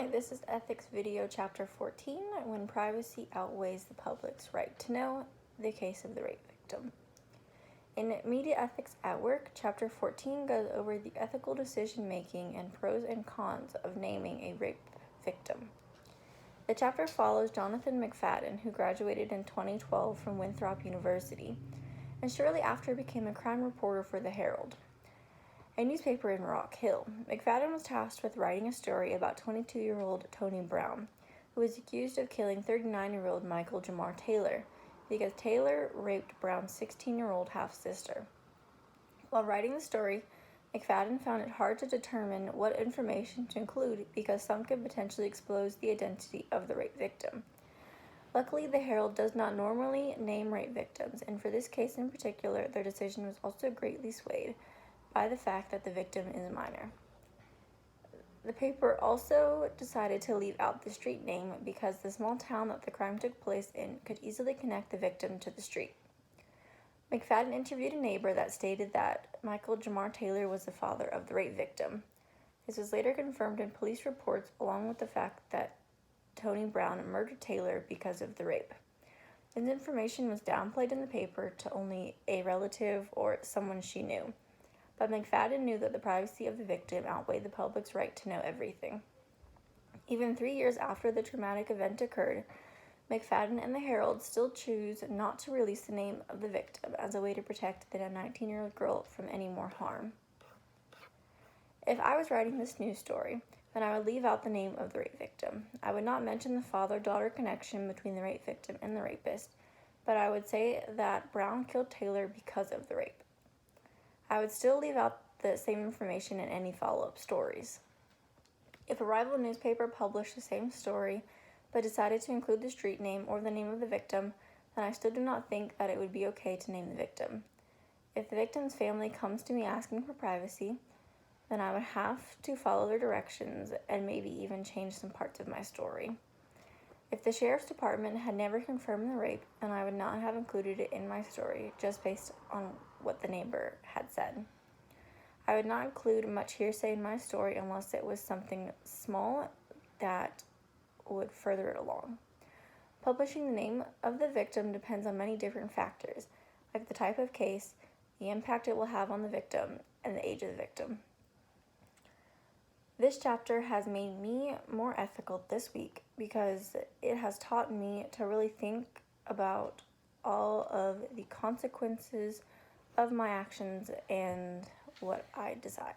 Hi, this is Ethics Video Chapter 14, When Privacy Outweighs the Public's Right to Know, the Case of the Rape Victim. In Media Ethics at Work, Chapter 14 goes over the ethical decision-making and pros and cons of naming a rape victim. The chapter follows Jonathan McFadden, who graduated in 2012 from Winthrop University, and shortly after became a crime reporter for the Herald, a newspaper in Rock Hill. McFadden was tasked with writing a story about 22-year-old Tony Brown, who was accused of killing 39-year-old Michael Jamar Taylor because Taylor raped Brown's 16-year-old half-sister. While writing the story, McFadden found it hard to determine what information to include because some could potentially expose the identity of the rape victim. Luckily, the Herald does not normally name rape victims, and for this case in particular, their decision was also greatly swayed by the fact that the victim is a minor. The paper also decided to leave out the street name because the small town that the crime took place in could easily connect the victim to the street. McFadden interviewed a neighbor that stated that Michael Jamar Taylor was the father of the rape victim. This was later confirmed in police reports, along with the fact that Tony Brown murdered Taylor because of the rape. This information was downplayed in the paper to only a relative or someone she knew. But McFadden knew that the privacy of the victim outweighed the public's right to know everything. Even 3 years after the traumatic event occurred, McFadden and the Herald still choose not to release the name of the victim as a way to protect the 19-year-old girl from any more harm. If I was writing this news story, then I would leave out the name of the rape victim. I would not mention the father-daughter connection between the rape victim and the rapist, but I would say that Brown killed Taylor because of the rape. I would still leave out the same information in any follow-up stories. If a rival newspaper published the same story but decided to include the street name or the name of the victim, then I still do not think that it would be okay to name the victim. If the victim's family comes to me asking for privacy, then I would have to follow their directions and maybe even change some parts of my story. If the sheriff's department had never confirmed the rape, then I would not have included it in my story just based on what the neighbor had said. I would not include much hearsay in my story unless it was something small that would further it along. Publishing the name of the victim depends on many different factors, like the type of case, the impact it will have on the victim, and the age of the victim. This chapter has made me more ethical this week because it has taught me to really think about all of the consequences of my actions and what I decide.